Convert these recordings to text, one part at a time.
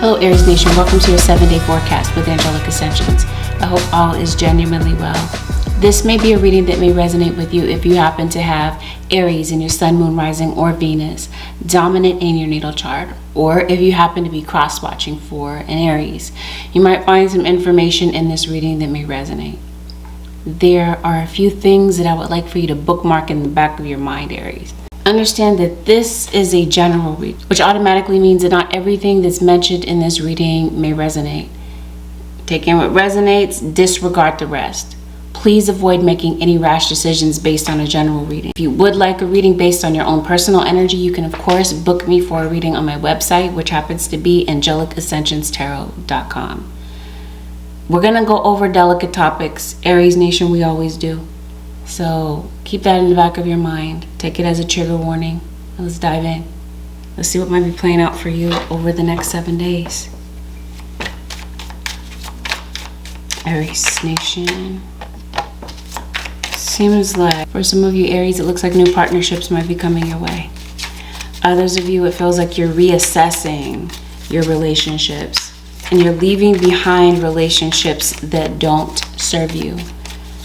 Hello Aries Nation, welcome to your 7-day forecast with Angelic Ascensions. I hope all is genuinely well. This may be a reading that may resonate with you if you happen to have Aries in your sun, moon, rising, or Venus dominant in your natal chart, or if you happen to be cross-watching for an Aries. You might find some information in this reading that may resonate. There are a few things that I would like for you to bookmark in the back of your mind, Aries. Understand that this is a general read, which automatically means that not everything that's mentioned in this reading may resonate. Take in what resonates, disregard the rest. Please avoid making any rash decisions based on a general reading. If you would like a reading based on your own personal energy, you can of course book me for a reading on my website, which happens to be AngelicAscensionsTarot.com. We're gonna go over delicate topics, Aries Nation, we always do. So keep that in the back of your mind. Take it as a trigger warning. Let's dive in. Let's see what might be playing out for you over the next 7 days. Aries Nation. Seems like for some of you Aries, it looks like new partnerships might be coming your way. Others of you, it feels like you're reassessing your relationships and you're leaving behind relationships that don't serve you.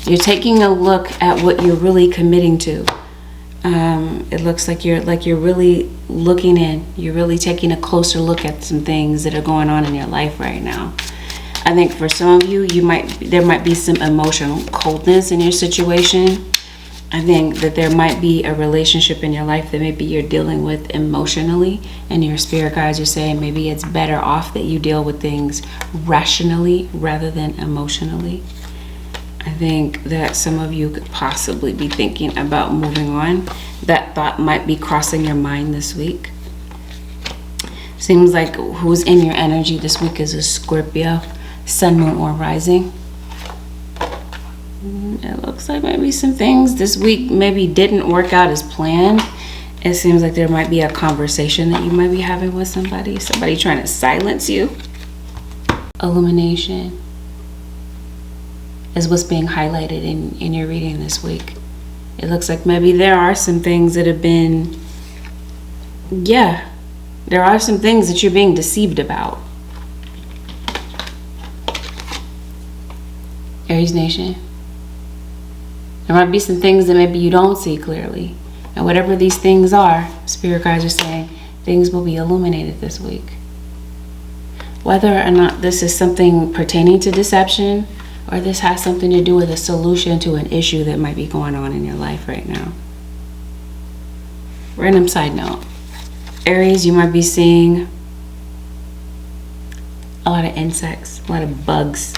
You're taking a look at what you're really committing to. It looks like you're really looking in. You're really taking a closer look at some things that are going on in your life right now. I think for some of you, there might be some emotional coldness in your situation. I think that there might be a relationship in your life that maybe you're dealing with emotionally, and your spirit guides are saying maybe it's better off that you deal with things rationally rather than emotionally. I think that some of you could possibly be thinking about moving on. That thought might be crossing your mind this week. Seems like who's in your energy this week is a Scorpio, sun, moon, or rising. It looks like maybe some things this week maybe didn't work out as planned. It seems like there might be a conversation that you might be having with somebody trying to silence you. Illumination is what's being highlighted in your reading this week. It looks like maybe there are some things that have been, there are some things that you're being deceived about. Aries Nation. There might be some things that maybe you don't see clearly. And whatever these things are, spirit guides are saying things will be illuminated this week. Whether or not this is something pertaining to deception, or this has something to do with a solution to an issue that might be going on in your life right now. Random side note. Aries, you might be seeing a lot of insects, a lot of bugs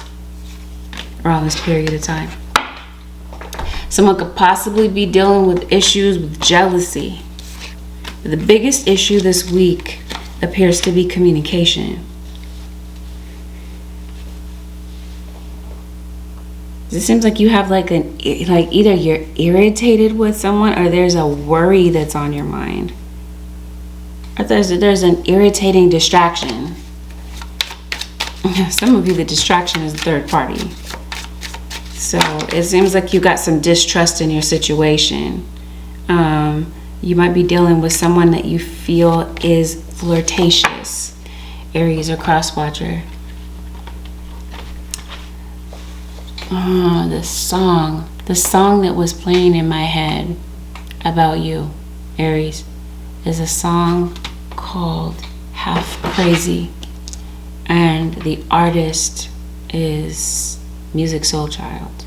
around this period of time. Someone could possibly be dealing with issues with jealousy. But the biggest issue this week appears to be communication. It seems like you have either you're irritated with someone, or there's a worry that's on your mind, or there's an irritating distraction. Some of you, the distraction is third party. So it seems like you got some distrust in your situation. You might be dealing with someone that you feel is flirtatious, Aries or cross-watcher. The song that was playing in my head about you, Aries, is a song called Half Crazy, and the artist is Music Soul Child.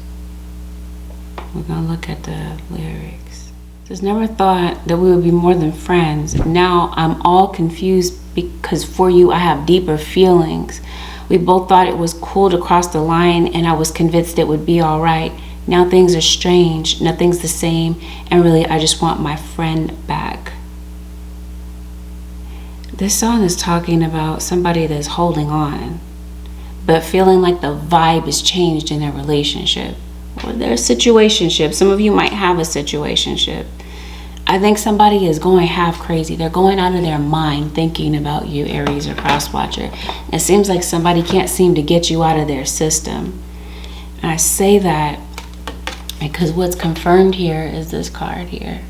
We're gonna look at the lyrics. Just never thought that we would be more than friends. Now I'm all confused because for you I have deeper feelings. We both thought it was cool to cross the line, and I was convinced it would be all right. Now things are strange, nothing's the same, and really I just want my friend back. This song is talking about somebody that's holding on, but feeling like the vibe has changed in their relationship or their situationship. Some of you might have a situationship. I think somebody is going half crazy. They're going out of their mind thinking about you, Aries or cross-watcher. It seems like somebody can't seem to get you out of their system. And I say that because what's confirmed here is this card here.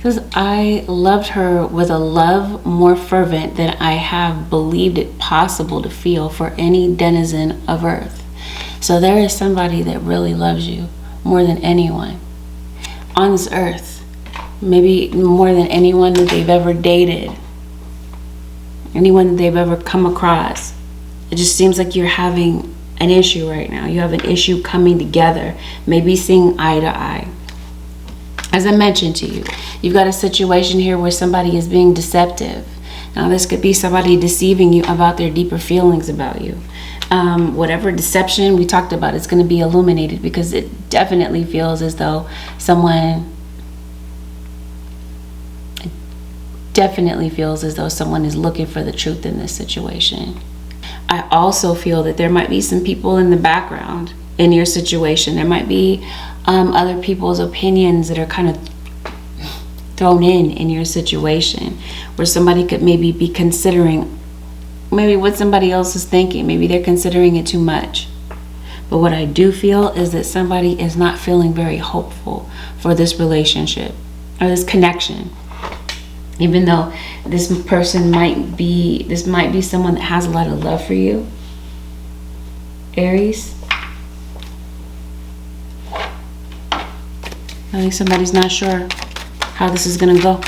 Because I loved her with a love more fervent than I have believed it possible to feel for any denizen of earth. So there is somebody that really loves you more than anyone on this earth. Maybe more than anyone that they've ever dated, anyone that they've ever come across. It just seems like you're having an issue right now. You have an issue coming together, maybe seeing eye to eye. As I mentioned to you, you've got a situation here where somebody is being deceptive. Now, this could be somebody deceiving you about their deeper feelings about you. Whatever deception we talked about, it's going to be illuminated, because it definitely feels as though someone is looking for the truth in this situation. I also feel that there might be some people in the background in your situation. There might be other people's opinions that are kind of thrown in your situation, where somebody could maybe be considering maybe what somebody else is thinking. Maybe they're considering it too much. But what I do feel is that somebody is not feeling very hopeful for this relationship or this connection. Even though this might be someone that has a lot of love for you, Aries. I think somebody's not sure how this is going to go.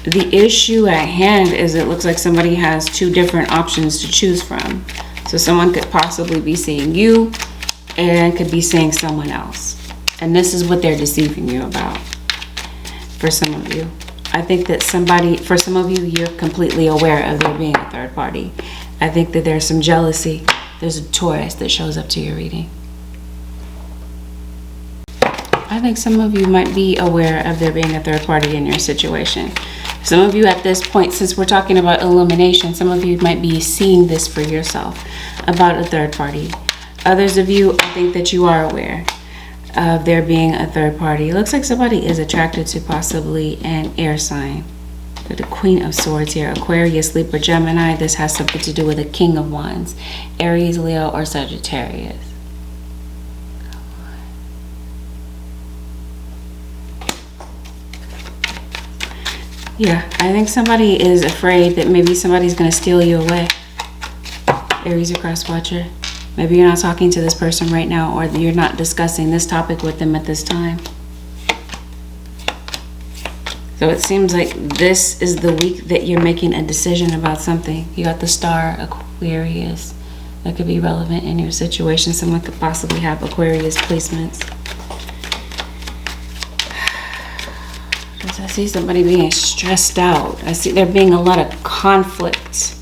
The issue at hand is it looks like somebody has two different options to choose from. So someone could possibly be seeing you and could be seeing someone else. And this is what they're deceiving you about for some of you. I think that for some of you, you're completely aware of there being a third party. I think that there's some jealousy. There's a Taurus that shows up to your reading. I think some of you might be aware of there being a third party in your situation. Some of you at this point, since we're talking about illumination, some of you might be seeing this for yourself about a third party. Others of you, I think that you are aware of there being a third party. It looks like somebody is attracted to possibly an air sign. The Queen of Swords here, Aquarius, Libra, Gemini. This has something to do with a King of Wands, Aries, Leo, or Sagittarius. Yeah, I think somebody is afraid that maybe somebody's going to steal you away. Aries or cross watcher. Maybe you're not talking to this person right now, or you're not discussing this topic with them at this time. So it seems like this is the week that you're making a decision about something. You got the Star, Aquarius. That could be relevant in your situation. Someone could possibly have Aquarius placements. I see somebody being stressed out. I see there being a lot of conflict.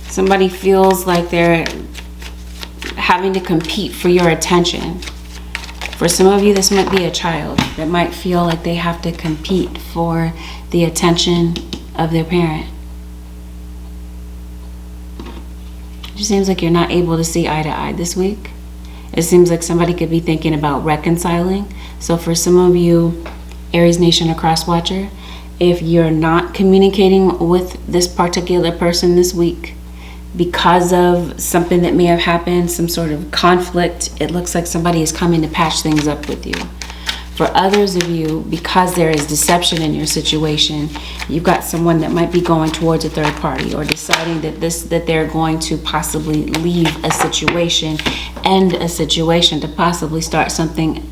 Somebody feels like they're having to compete for your attention. For some of you, this might be a child that might feel like they have to compete for the attention of their parent. It just seems like you're not able to see eye to eye this week. It seems like somebody could be thinking about reconciling. So for some of you, Aries Nation or cross watcher, if you're not communicating with this particular person this week because of something that may have happened, some sort of conflict, it looks like somebody is coming to patch things up with you. For others of you, because there is deception in your situation, you've got someone that might be going towards a third party or deciding that they're going to possibly leave a situation, end a situation to possibly start something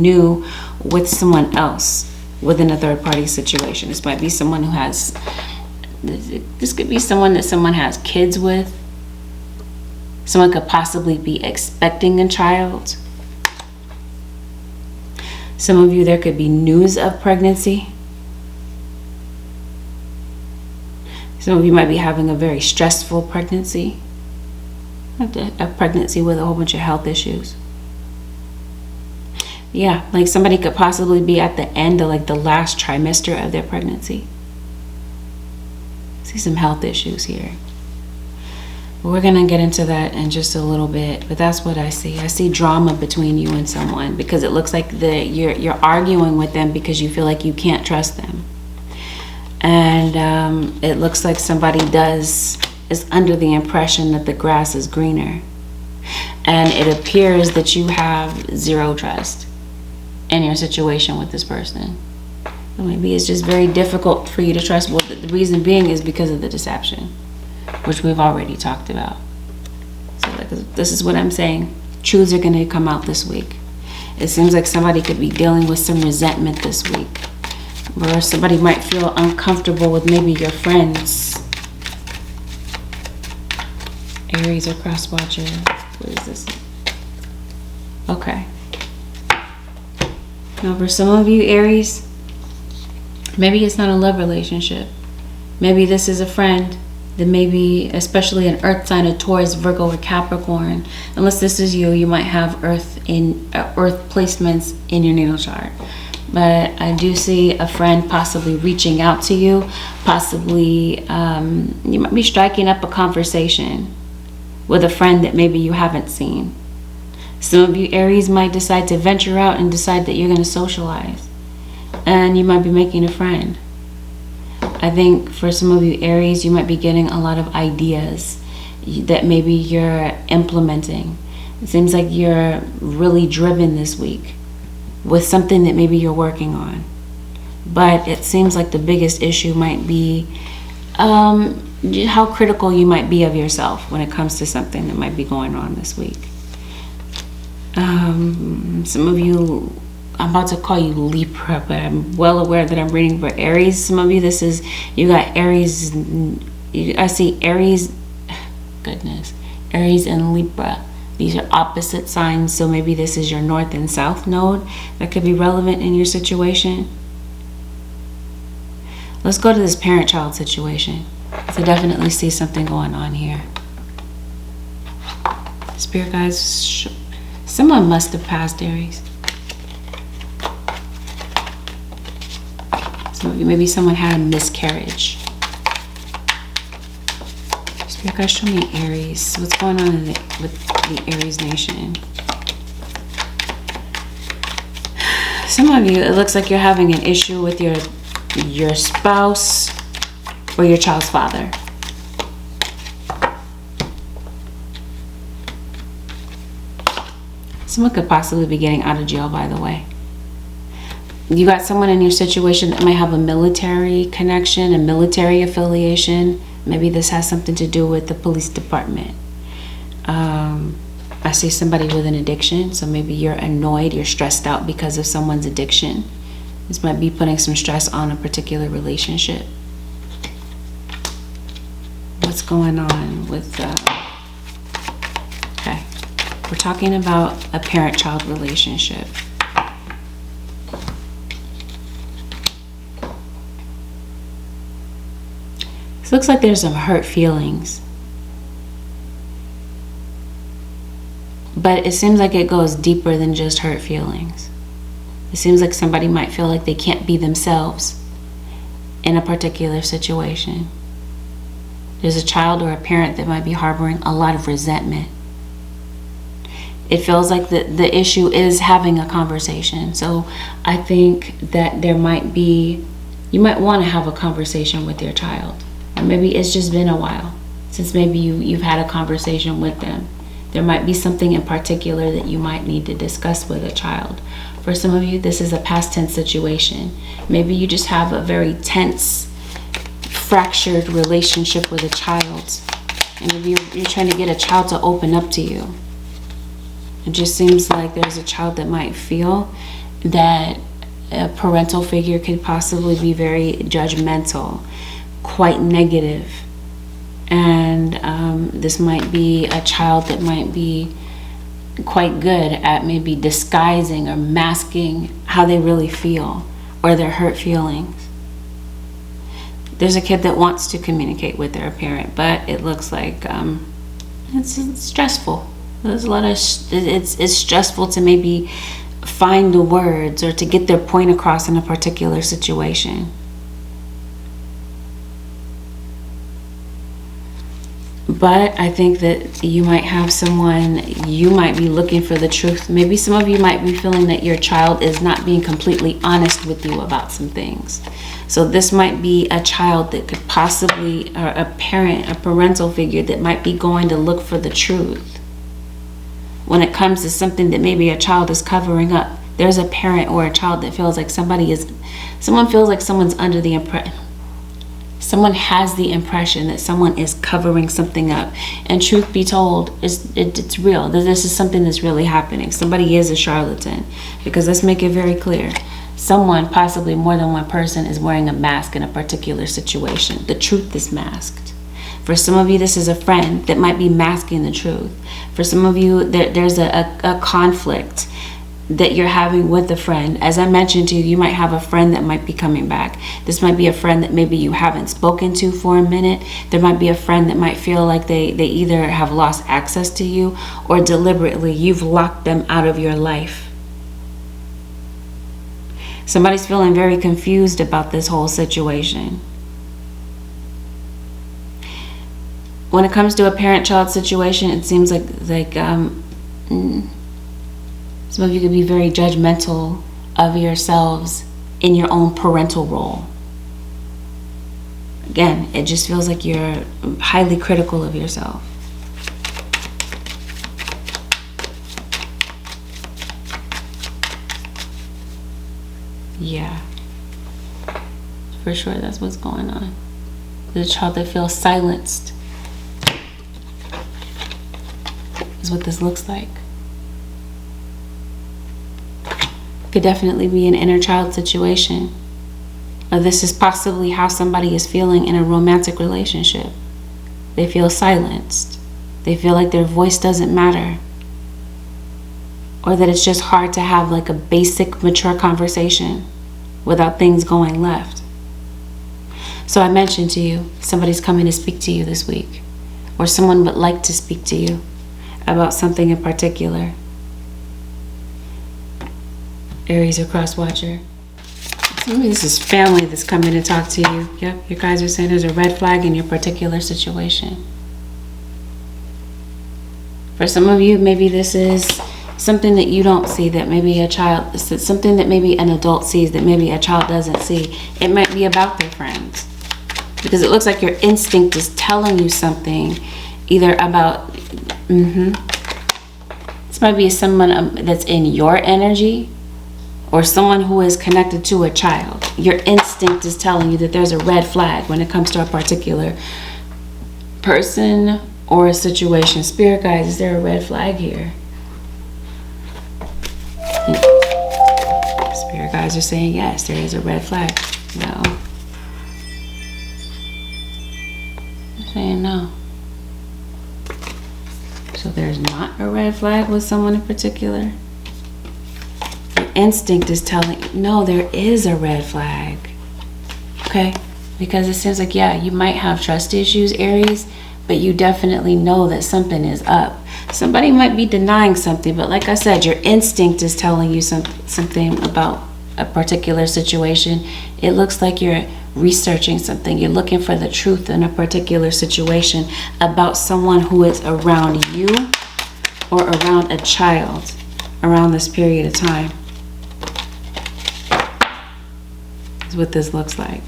new with someone else within a third party situation. This might be someone who has, this could be someone that someone has kids with. Someone could possibly be expecting a child. Some of you, there could be news of pregnancy. Some of you might be having a very stressful pregnancy. A pregnancy with a whole bunch of health issues. Yeah, like somebody could possibly be at the end of like the last trimester of their pregnancy. See some health issues here. But we're gonna get into that in just a little bit, but that's what I see. I see drama between you and someone because it looks like you're arguing with them because you feel like you can't trust them. And it looks like somebody is under the impression that the grass is greener. And it appears that you have zero trust. in your situation with this person. So maybe it's just very difficult for you to trust. Well, the reason being is because of the deception, which we've already talked about. So like, this is what I'm saying. Truths are going to come out this week. It seems like somebody could be dealing with some resentment this week. Or somebody might feel uncomfortable with maybe your friends. Aries or cross watcher. What is this? Okay. Now for some of you Aries, maybe it's not a love relationship. Maybe this is a friend that maybe, especially an earth sign, a Taurus, Virgo, or Capricorn. Unless this is you, you might have earth placements in your natal chart. But I do see a friend possibly reaching out to you. Possibly you might be striking up a conversation with a friend that maybe you haven't seen. Some of you Aries might decide to venture out and decide that you're going to socialize. And you might be making a friend. I think for some of you Aries, you might be getting a lot of ideas that maybe you're implementing. It seems like you're really driven this week with something that maybe you're working on. But it seems like the biggest issue might be how critical you might be of yourself when it comes to something that might be going on this week. Some of you, I'm about to call you Libra, but I'm well aware that I'm reading for Aries. Some of you, this is, you got Aries, I see Aries, goodness, Aries and Libra. These are opposite signs, so maybe this is your north and south node that could be relevant in your situation. Let's go to this parent-child situation. So definitely see something going on here. Spirit guides, someone must have passed, Aries. So maybe someone had a miscarriage. Spirit guides, show me Aries. What's going on with the Aries nation? Some of you, it looks like you're having an issue with your spouse or your child's father. Someone could possibly be getting out of jail, by the way. You got someone in your situation that might have a military connection, a military affiliation. Maybe this has something to do with the police department. I see somebody with an addiction, so maybe you're annoyed, you're stressed out because of someone's addiction. This might be putting some stress on a particular relationship. What's going on with okay, we're talking about a parent-child relationship. It looks like there's some hurt feelings, but it seems like it goes deeper than just hurt feelings. It seems like somebody might feel like they can't be themselves in a particular situation. There's a child or a parent that might be harboring a lot of resentment. It feels like the issue is having a conversation. So I think that there might be, you might want to have a conversation with your child. Or maybe it's just been a while since maybe you've had a conversation with them. There might be something in particular that you might need to discuss with a child. For some of you, this is a past tense situation. Maybe you just have a very tense, fractured relationship with a child. And maybe you're trying to get a child to open up to you. It just seems like there's a child that might feel that a parental figure could possibly be very judgmental, quite negative. And this might be a child that might be quite good at maybe disguising or masking how they really feel or their hurt feelings. There's a kid that wants to communicate with their parent, but it looks like it's stressful. There's a lot of it's stressful to maybe find the words or to get their point across in a particular situation. But I think that you might have someone, you might be looking for the truth. Maybe some of you might be feeling that your child is not being completely honest with you about some things. So this might be a child that could possibly, or a parent, a parental figure that might be going to look for the truth when it comes to something that maybe a child is covering up there's a parent or a child that feels like someone feels like someone's under the impression, someone has the impression that someone is covering something up. And truth be told, it's real. This is something that's really happening. Somebody is a charlatan, because let's make it very clear. Someone, possibly more than one person, is wearing a mask in a particular situation. The truth is masked. For some of you, this is a friend that might be masking the truth. For some of you, there's a conflict that you're having with a friend. As I mentioned to you, you might have a friend that might be coming back. This might be a friend that maybe you haven't spoken to for a minute. There might be a friend that might feel like they either have lost access to you, or deliberately you've locked them out of your life. Somebody's feeling very confused about this whole situation. When it comes to a parent-child situation, it seems like some of you could be very judgmental of yourselves in your own parental role. Again, it just feels like you're highly critical of yourself. Yeah, for sure, that's what's going on. The child that feels silenced is what this looks like. Could definitely be an inner child situation. Or this is possibly how somebody is feeling in a romantic relationship. They feel silenced. They feel like their voice doesn't matter. Or that it's just hard to have like a basic mature conversation without things going left. So I mentioned to you, somebody's coming to speak to you this week. Or someone would like to speak to you about something in particular. Aries or cross watcher. So maybe this is family that's coming to talk to you. Yep, you guys are saying there's a red flag in your particular situation. For some of you, maybe this is something that you don't see, that maybe a child, something that maybe an adult sees that maybe a child doesn't see. It might be about their friends, because it looks like your instinct is telling you something, either about, this might be someone that's in your energy, or someone who is connected to a child. Your instinct is telling you that there's a red flag when it comes to a particular person or a situation. Spirit guides, is there a red flag here? Spirit guides are saying yes, there is a red flag. No. They're saying no. So there's not a red flag with someone in particular? Instinct is telling you, no, there is a red flag. Okay? Because it seems like, yeah, you might have trust issues, Aries, but you definitely know that something is up. Somebody might be denying something, but like I said, your instinct is telling you something about a particular situation. It looks like you're researching something. You're looking for the truth in a particular situation about someone who is around you or around a child around this period of time. Is what this looks like.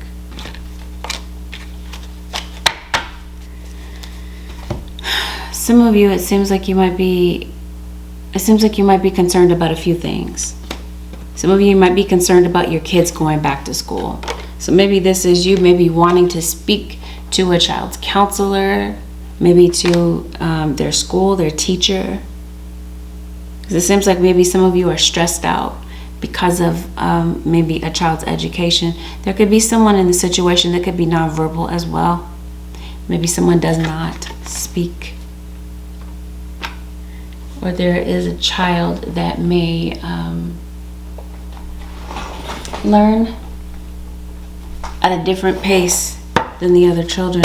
Some of you, it seems like you might be concerned about a few things. Some of you might be concerned about your kids going back to school. So maybe this is you maybe wanting to speak to a child's counselor, maybe to their school, their teacher. Because it seems like maybe some of you are stressed out because of maybe a child's education. There could be someone in the situation that could be nonverbal as well. Maybe someone does not speak. Or there is a child that may learn at a different pace than the other children.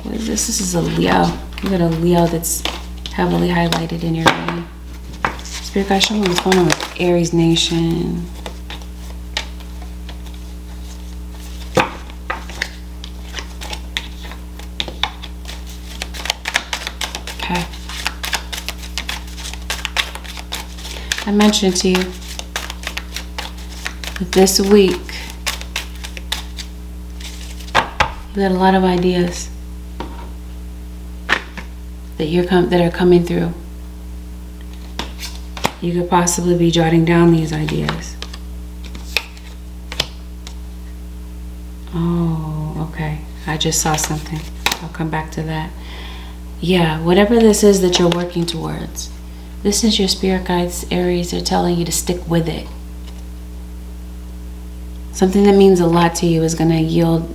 What is this? This is a Leo. You got a Leo that's heavily highlighted in your reading. Spirit guide, show me what's going on with Aries Nation. Okay. I mentioned to you that this week you had a lot of ideas that are coming through. You could possibly be jotting down these ideas. Oh, okay. I just saw something. I'll come back to that. Yeah, whatever this is that you're working towards, this is your spirit guides, Aries. They're telling you to stick with it. Something that means a lot to you is going to yield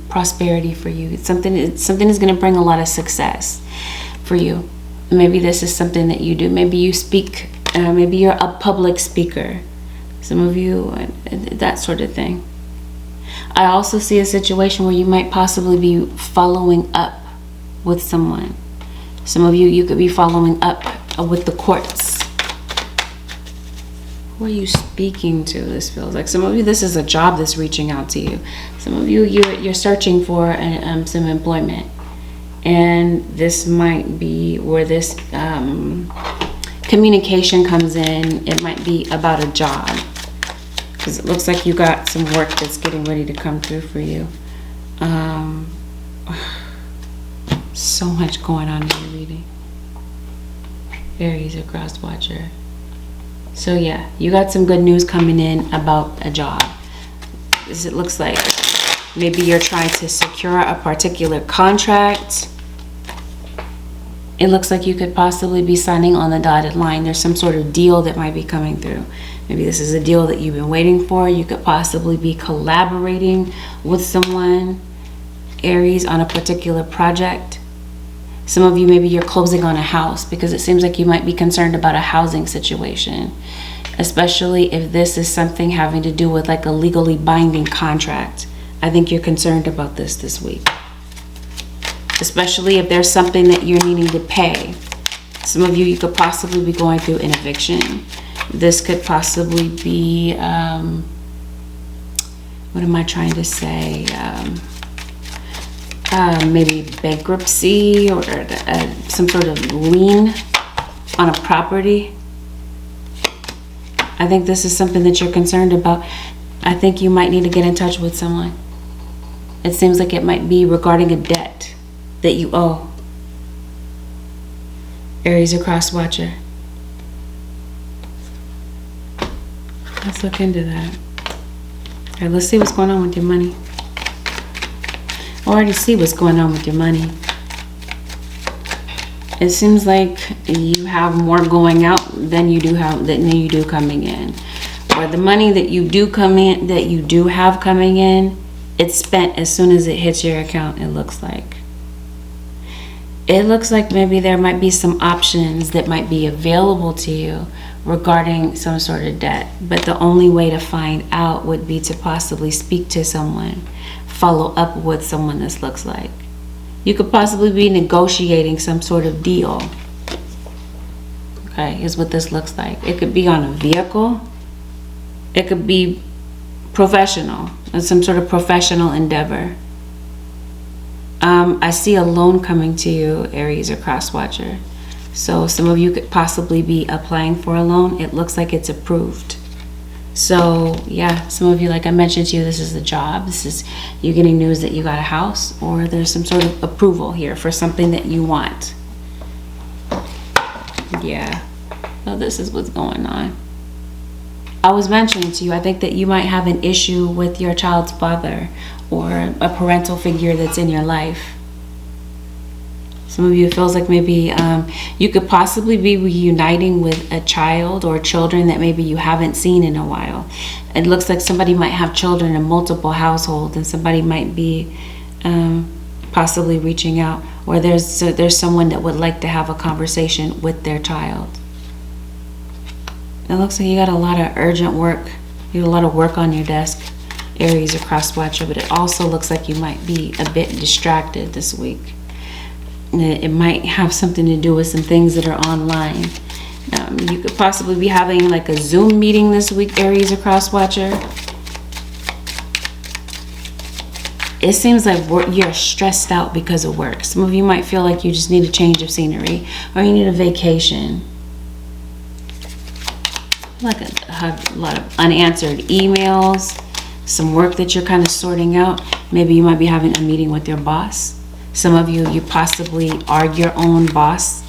prosperity for you. Something is going to bring a lot of success for you. Maybe this is something that you do. Maybe you speak. Maybe you're a public speaker. Some of you, that sort of thing. I also see a situation where you might possibly be following up with someone. Some of you could be following up with the courts. Who are you speaking to? This feels like some of you, this is a job that's reaching out to you. Some of you, you're searching for some employment, and this might be where this communication comes in. It might be about a job, because it looks like you got some work that's getting ready to come through for you. So much going on in your reading. Aries or cross watcher. So yeah, you got some good news coming in about a job. As it looks like maybe you're trying to secure a particular contract. It looks like you could possibly be signing on the dotted line. There's some sort of deal that might be coming through. Maybe this is a deal that you've been waiting for. You could possibly be collaborating with someone, Aries, on a particular project. Some of you, maybe you're closing on a house, because it seems like you might be concerned about a housing situation, especially if this is something having to do with like a legally binding contract. I think you're concerned about this week, especially if there's something that you're needing to pay. Some of you could possibly be going through an eviction. This could possibly be, what am I trying to say? Maybe bankruptcy or some sort of lien on a property. I think this is something that you're concerned about. I think you might need to get in touch with someone. It seems like it might be regarding a debt that you owe. Aries or cross watcher. Let's look into that. All right, let's see what's going on with your money. I already see what's going on with your money. It seems like you have more going out than you do coming in. Or the money that you do have coming in, it's spent as soon as it hits your account, it looks like. It looks like maybe there might be some options that might be available to you regarding some sort of debt. But the only way to find out would be to possibly speak to someone. Follow up with someone, this looks like. You could possibly be negotiating some sort of deal. Okay, is what this looks like. It could be on a vehicle. It could be professional, some sort of professional endeavor. I see a loan coming to you, Aries or cross watcher. So some of you could possibly be applying for a loan. It looks like it's approved. So yeah, some of you, like I mentioned to you, this is a job. This is you getting news that you got a house, or there's some sort of approval here for something that you want. Yeah, so this is what's going on. I was mentioning to you, I think that you might have an issue with your child's father or a parental figure that's in your life. Some of you, it feels like maybe you could possibly be reuniting with a child or children that maybe you haven't seen in a while. It looks like somebody might have children in multiple households, and somebody might be possibly reaching out, or there's someone that would like to have a conversation with their child. It looks like you got a lot of urgent work. You got a lot of work on your desk, Aries or cross watcher, but it also looks like you might be a bit distracted this week. It might have something to do with some things that are online. You could possibly be having like a Zoom meeting this week, Aries or cross watcher. It seems like you're stressed out because of work. Some of you might feel like you just need a change of scenery, or you need a vacation. Like a lot of unanswered emails, some work that you're kind of sorting out. Maybe you might be having a meeting with your boss. Some of you possibly are your own boss.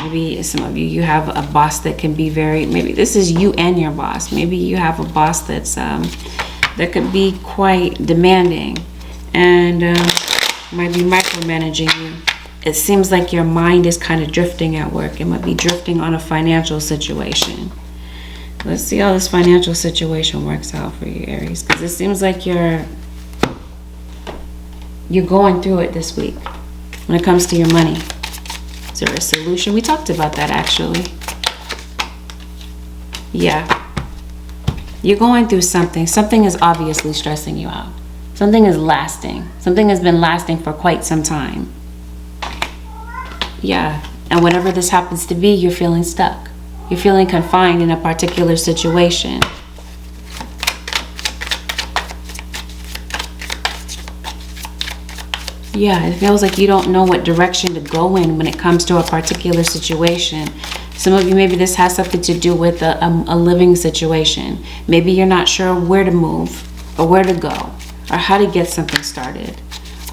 Maybe some of you, you have a boss that can be very, maybe this is you and your boss. Maybe you have a boss that's that could be quite demanding and might be micromanaging you. It seems like your mind is kind of drifting at work. It might be drifting on a financial situation. Let's see how this financial situation works out for you, Aries, because it seems like you're going through it this week when it comes to your money. Is there a solution? We talked about that actually. Yeah. You're going through something. Something is obviously stressing you out. Something is lasting. Something has been lasting for quite some time. Yeah. And whatever this happens to be, you're feeling stuck. You're feeling confined in a particular situation. Yeah, it feels like you don't know what direction to go in when it comes to a particular situation. Some of you, maybe this has something to do with a living situation. Maybe you're not sure where to move or where to go or how to get something started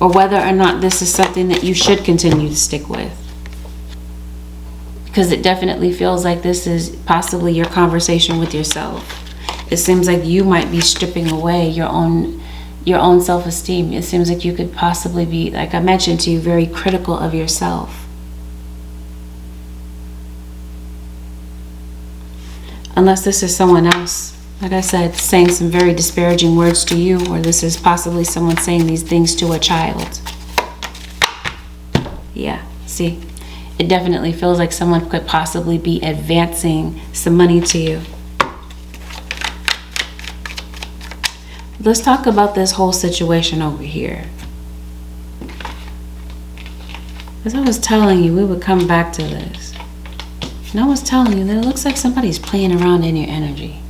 or whether or not this is something that you should continue to stick with. Because it definitely feels like this is possibly your conversation with yourself. It seems like you might be stripping away your own self-esteem. It seems like you could possibly be, like I mentioned to you, very critical of yourself. Unless this is someone else, like I said, saying some very disparaging words to you, or this is possibly someone saying these things to a child. Yeah, see, it definitely feels like someone could possibly be advancing some money to you. Let's talk about this whole situation over here. As I was telling you, we would come back to this. And I was telling you that it looks like somebody's playing around in your energy.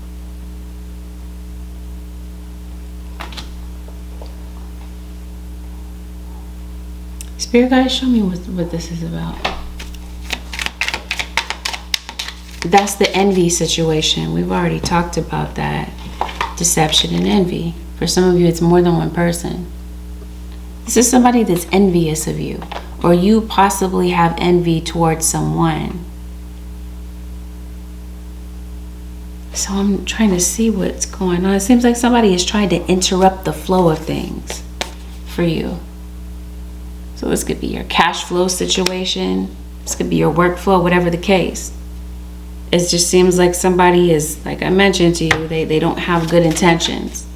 Spirit guys, show me what this is about. That's the envy situation. We've already talked about that. Deception and envy. For some of you, it's more than one person. This is somebody that's envious of you, or you possibly have envy towards someone. So I'm trying to see what's going on. It seems like somebody is trying to interrupt the flow of things for you. So this could be your cash flow situation. This could be your workflow, whatever the case. It just seems like somebody is, like I mentioned to you, they don't have good intentions.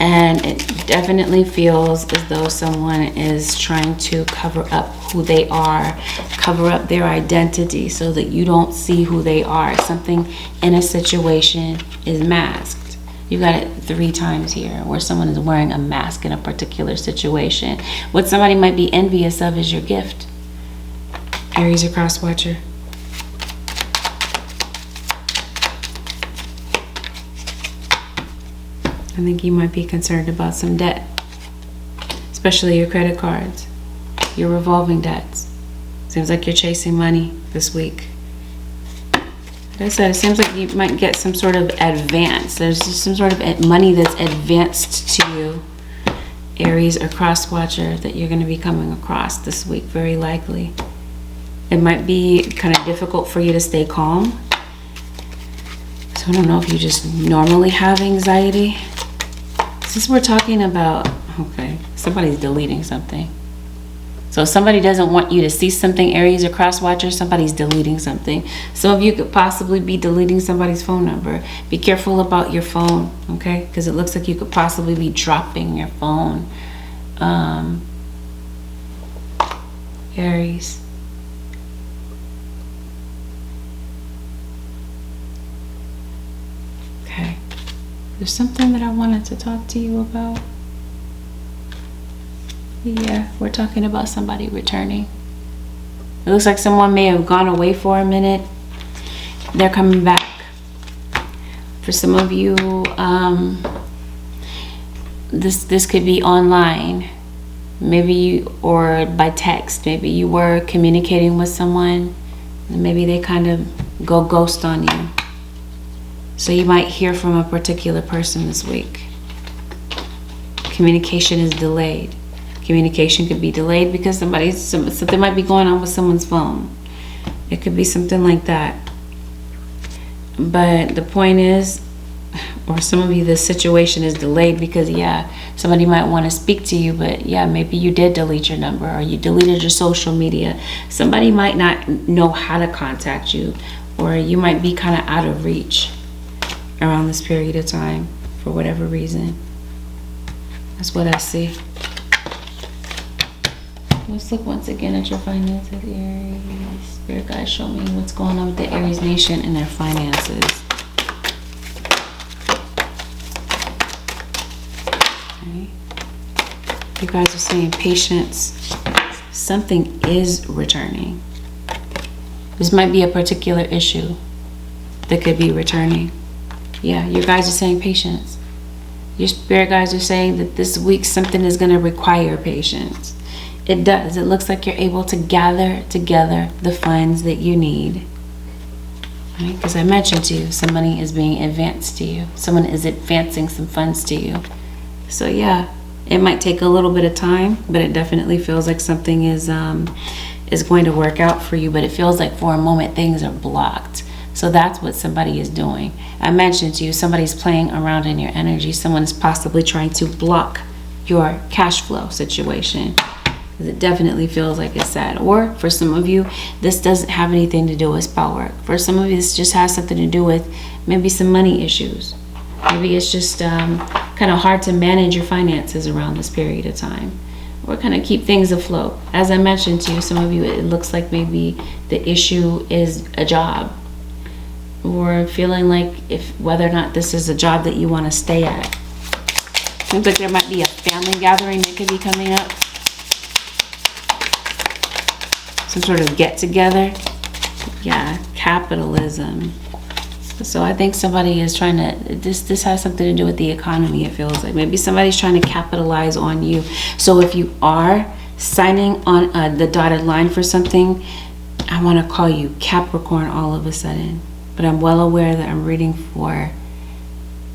And it definitely feels as though someone is trying to cover up who they are, cover up their identity so that you don't see who they are. Something in a situation is masked. You got it 3 times here where someone is wearing a mask in a particular situation. What somebody might be envious of is your gift. Aries or cross watcher. I think you might be concerned about some debt, especially your credit cards, your revolving debts. Seems like you're chasing money this week. Like I said, it seems like you might get some sort of advance. There's just some sort of money that's advanced to you, Aries or cross watcher, that you're going to be coming across this week, very likely. It might be kind of difficult for you to stay calm. So I don't know if you just normally have anxiety. Since we're talking about, okay, somebody's deleting something. So if somebody doesn't want you to see something, Aries or cross watcher, somebody's deleting something. Some of you could possibly be deleting somebody's phone number. Be careful about your phone, okay? Because it looks like you could possibly be dropping your phone. Aries. Okay. There's something that I wanted to talk to you about. Yeah, we're talking about somebody returning. It looks like someone may have gone away for a minute. They're coming back. For some of you, this could be online, maybe or by text. Maybe you were communicating with someone, and maybe they kind of go ghost on you. So you might hear from a particular person this week. Communication is delayed. Communication could be delayed because something might be going on with someone's phone. It could be something like that. But the point is, or some of you, the situation is delayed because, yeah, somebody might want to speak to you, but yeah, maybe you did delete your number or you deleted your social media. Somebody might not know how to contact you, or you might be kind of out of reach around this period of time for whatever reason. That's what I see. Let's look once again at your finances, Aries. Spirit guys, show me what's going on with the Aries nation and their finances. Okay. You guys are saying patience. Something is returning. This might be a particular issue that could be returning. Yeah, you guys are saying patience. Your spirit guys are saying that this week something is going to require patience. It does. It looks like you're able to gather together the funds that you need. Right? Because I mentioned to you, some money is being advanced to you. Someone is advancing some funds to you. So yeah, it might take a little bit of time, but it definitely feels like something is going to work out for you. But it feels like for a moment things are blocked. So that's what somebody is doing. I mentioned to you, somebody's playing around in your energy. Someone is possibly trying to block your cash flow situation. It definitely feels like it's sad. Or for some of you, this doesn't have anything to do with spell work. For some of you, this just has something to do with maybe some money issues. Maybe it's just kind of hard to manage your finances around this period of time, or kind of keep things afloat. As I mentioned to you, some of you, it looks like maybe the issue is a job, or feeling like whether or not this is a job that you want to stay at. Seems like there might be a family gathering that could be coming up. Some sort of get together. Yeah, capitalism. So I think somebody is trying to, this has something to do with the economy, it feels like. Maybe somebody's trying to capitalize on you. So if you are signing on the dotted line for something, I want to call you Capricorn all of a sudden. But I'm well aware that I'm reading for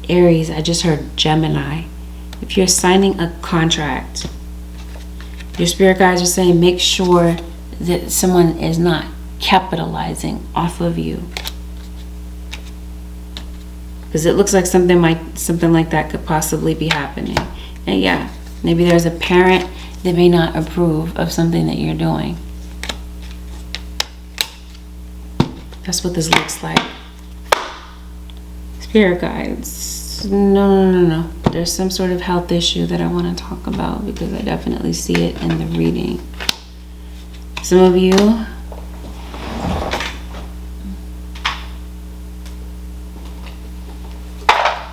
Aries. I just heard Gemini. If you're signing a contract, your spirit guides are saying make sure that someone is not capitalizing off of you, because it looks like something like that could possibly be happening. And yeah, maybe there's a parent that may not approve of something that you're doing. That's what this looks like. Spirit guides, no. There's some sort of health issue that I want to talk about, because I definitely see it in the reading. Some of you,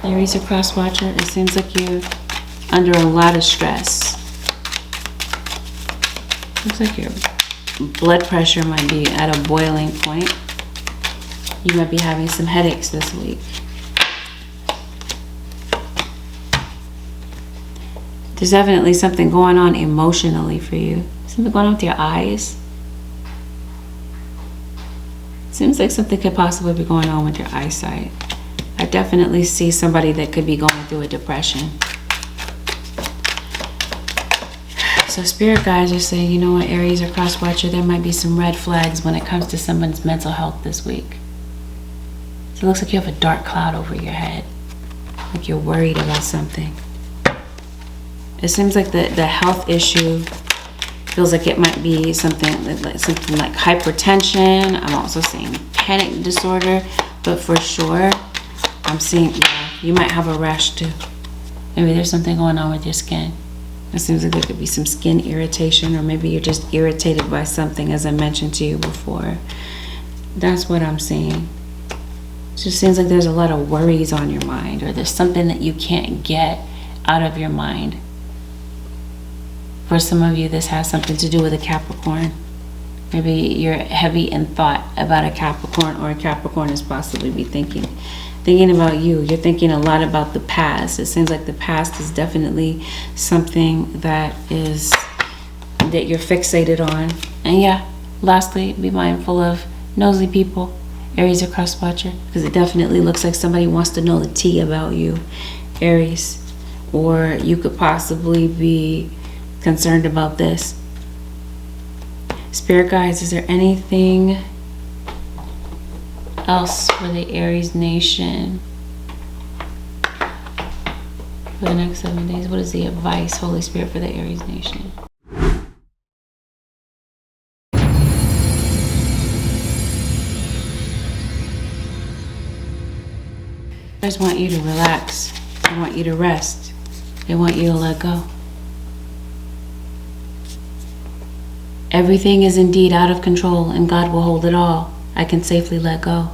Aries or cross watcher, it seems like you're under a lot of stress. Looks like your blood pressure might be at a boiling point. You might be having some headaches this week. There's definitely something going on emotionally for you. Something going on with your eyes. Seems like something could possibly be going on with your eyesight. I definitely see somebody that could be going through a depression. So spirit guides are saying, you know what, Aries or cross watcher, there might be some red flags when it comes to someone's mental health this week. So it looks like you have a dark cloud over your head, like you're worried about something. It seems like the health issue feels like it might be something like hypertension. I'm also seeing panic disorder, but for sure I'm seeing, yeah, you might have a rash too. Maybe there's something going on with your skin. It seems like there could be some skin irritation, or maybe you're just irritated by something, as I mentioned to you before. That's what I'm seeing. It just seems like there's a lot of worries on your mind, or there's something that you can't get out of your mind. For some of you, this has something to do with a Capricorn. Maybe you're heavy in thought about a Capricorn, or a Capricorn is possibly be thinking about you. You're thinking a lot about the past. It seems like the past is definitely something that you're fixated on. And yeah, lastly, be mindful of nosy people, Aries or cross watcher, because it definitely looks like somebody wants to know the tea about you, Aries. Or you could possibly be concerned about this. Spirit guides, is there anything else for the Aries Nation for the next 7 days? What is the advice, Holy Spirit, for the Aries Nation? I just want you to relax. I want you to rest. They want you to let go. Everything is indeed out of control, and God will hold it all. I can safely let go.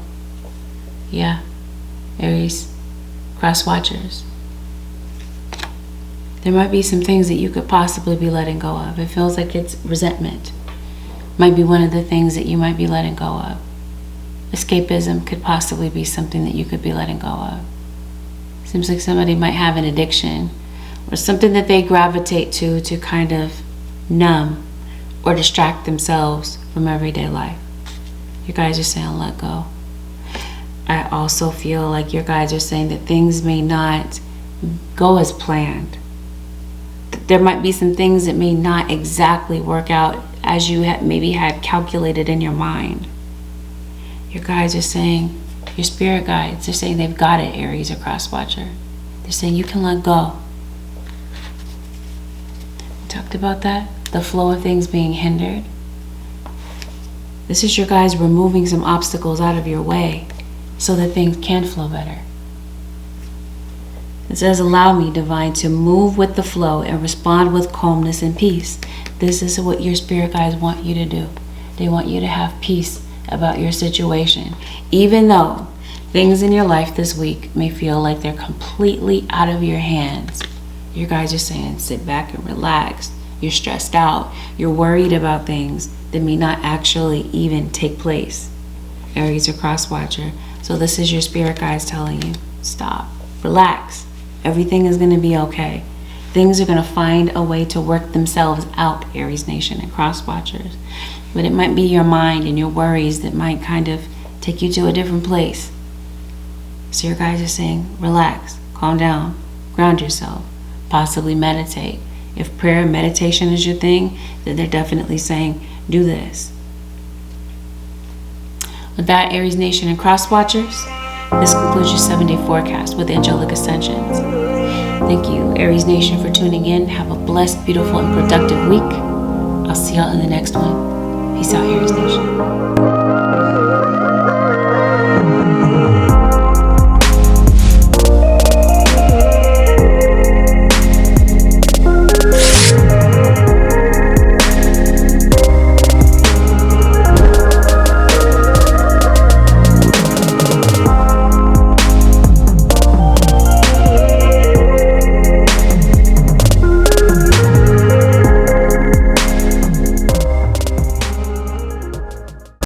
Yeah, Aries, cross watchers. There might be some things that you could possibly be letting go of. It feels like it's resentment. Might be one of the things that you might be letting go of. Escapism could possibly be something that you could be letting go of. Seems like somebody might have an addiction or something that they gravitate to kind of numb or distract themselves from everyday life. You guys are saying let go. I also feel like your guys are saying that things may not go as planned. There might be some things that may not exactly work out as you maybe had calculated in your mind. Your guys are saying, your spirit guides, they're saying they've got it, Aries or cross watcher. They're saying you can let go. We talked about that. The flow of things being hindered. This is your guys removing some obstacles out of your way so that things can flow better. It says, allow me, divine, to move with the flow and respond with calmness and peace. This is what your spirit guides want you to do. They want you to have peace about your situation. Even though things in your life this week may feel like they're completely out of your hands. Your guys are saying, sit back and relax. You're stressed out. You're worried about things that may not actually even take place. Aries or cross watcher. So this is your spirit guides telling you, stop, relax. Everything is going to be okay. Things are going to find a way to work themselves out, Aries Nation and cross watchers. But it might be your mind and your worries that might kind of take you to a different place. So your guys are saying, relax, calm down, ground yourself, possibly meditate. If prayer and meditation is your thing, then they're definitely saying, do this. With that, Aries Nation and cross watchers, this concludes your 7-day forecast with Angelic Ascensions. Thank you, Aries Nation, for tuning in. Have a blessed, beautiful, and productive week. I'll see y'all in the next one. Peace out, Aries Nation.